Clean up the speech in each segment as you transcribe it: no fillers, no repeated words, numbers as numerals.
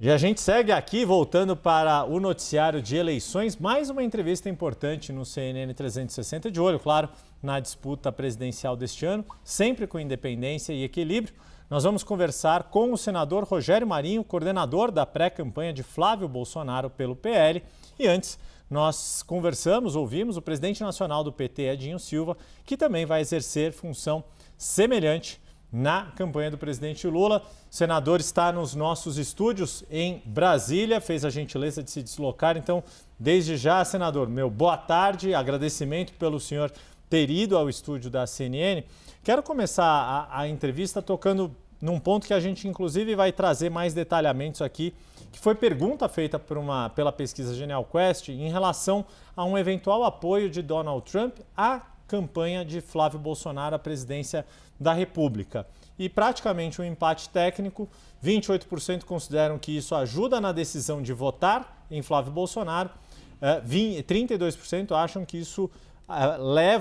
E a gente segue aqui, voltando para o noticiário de eleições, mais uma entrevista importante no CNN 360, de olho, claro, na disputa presidencial deste ano, sempre com independência e equilíbrio. Nós vamos conversar com o senador Rogério Marinho, coordenador da pré-campanha de Flávio Bolsonaro pelo PL. E antes, nós ouvimos o presidente nacional do PT, Edinho Silva, que também vai exercer função semelhante na campanha do presidente Lula. O senador está nos nossos estúdios em Brasília, fez a gentileza de se deslocar. Então, desde já, senador, meu boa tarde, agradecimento pelo senhor ter ido ao estúdio da CNN. Quero começar a entrevista tocando num ponto que a gente, inclusive, vai trazer mais detalhamentos aqui, que foi pergunta feita pela pesquisa Genial Quest em relação a um eventual apoio de Donald Trump à campanha de Flávio Bolsonaro à presidência da República. E praticamente um empate técnico, 28% consideram que isso ajuda na decisão de votar em Flávio Bolsonaro, 32% acham que isso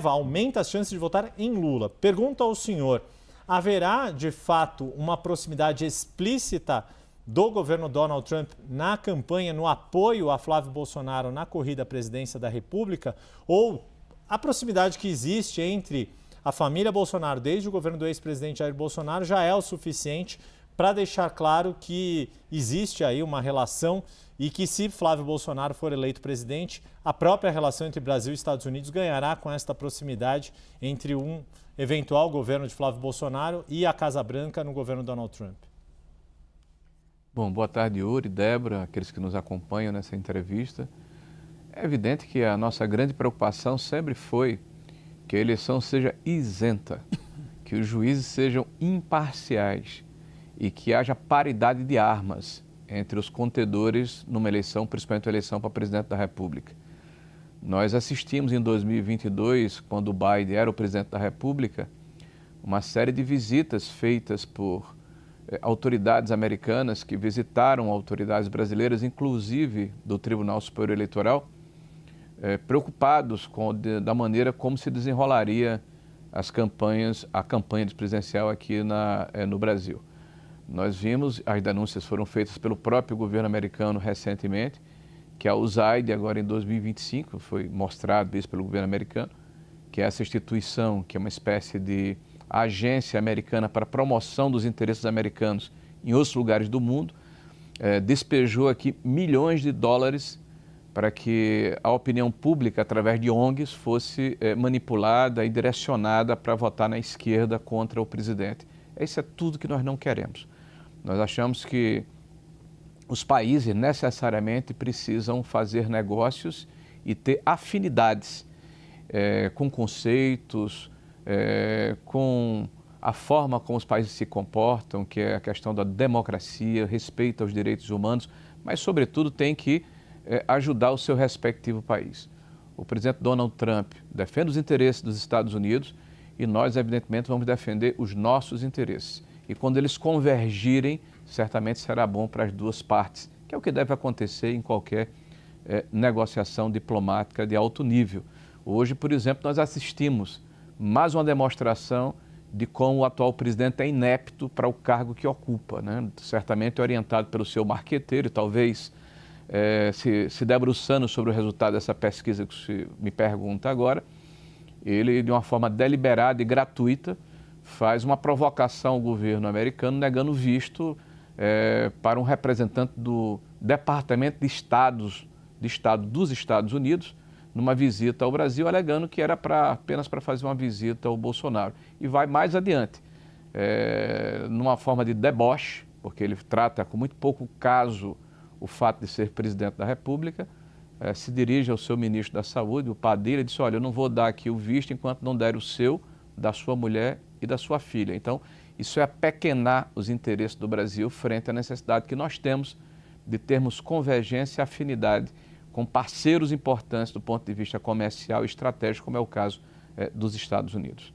aumenta as chances de votar em Lula. Pergunto ao senhor, haverá de fato uma proximidade explícita do governo Donald Trump na campanha, no apoio a Flávio Bolsonaro na corrida à presidência da República, ou a proximidade que existe entre a família Bolsonaro, desde o governo do ex-presidente Jair Bolsonaro, já é o suficiente para deixar claro que existe aí uma relação e que, se Flávio Bolsonaro for eleito presidente, a própria relação entre Brasil e Estados Unidos ganhará com esta proximidade entre um eventual governo de Flávio Bolsonaro e a Casa Branca no governo Donald Trump. Bom, boa tarde, Yuri, Débora, aqueles que nos acompanham nessa entrevista. É evidente que a nossa grande preocupação sempre foi que a eleição seja isenta, que os juízes sejam imparciais e que haja paridade de armas entre os contendores numa eleição, principalmente a eleição para presidente da República. Nós assistimos em 2022, quando o Biden era o presidente da República, uma série de visitas feitas por autoridades americanas que visitaram autoridades brasileiras, inclusive do Tribunal Superior Eleitoral, preocupados da maneira como se desenrolaria a campanha presidencial aqui no Brasil. Nós vimos, as denúncias foram feitas pelo próprio governo americano recentemente, que a USAID, agora em 2025, foi mostrado isso pelo governo americano, que é essa instituição, que é uma espécie de agência americana para a promoção dos interesses americanos em outros lugares do mundo, despejou aqui milhões de dólares para que a opinião pública, através de ONGs, fosse manipulada e direcionada para votar na esquerda contra o presidente. Isso é tudo que nós não queremos. Nós achamos que os países necessariamente precisam fazer negócios e ter afinidades com conceitos, com a forma como os países se comportam, que é a questão da democracia, respeito aos direitos humanos, mas, sobretudo, tem que ajudar o seu respectivo país. O presidente Donald Trump defende os interesses dos Estados Unidos e nós, evidentemente, vamos defender os nossos interesses. E quando eles convergirem, certamente será bom para as duas partes, que é o que deve acontecer em qualquer negociação diplomática de alto nível. Hoje, por exemplo, nós assistimos mais uma demonstração de como o atual presidente é inepto para o cargo que ocupa, né? Certamente orientado pelo seu marqueteiro e talvez se debruçando sobre o resultado dessa pesquisa que se me pergunta agora, ele, de uma forma deliberada e gratuita, faz uma provocação ao governo americano, negando visto para um representante do Departamento de Estado dos Estados Unidos, numa visita ao Brasil, alegando que era apenas para fazer uma visita ao Bolsonaro. E vai mais adiante, numa forma de deboche, porque ele trata com muito pouco caso o fato de ser presidente da República, se dirige ao seu ministro da Saúde, o Padilha, e disse: olha, eu não vou dar aqui o visto enquanto não der o seu, da sua mulher e da sua filha. Então, isso é apequenar os interesses do Brasil frente à necessidade que nós temos de termos convergência e afinidade com parceiros importantes do ponto de vista comercial e estratégico, como é o caso dos Estados Unidos.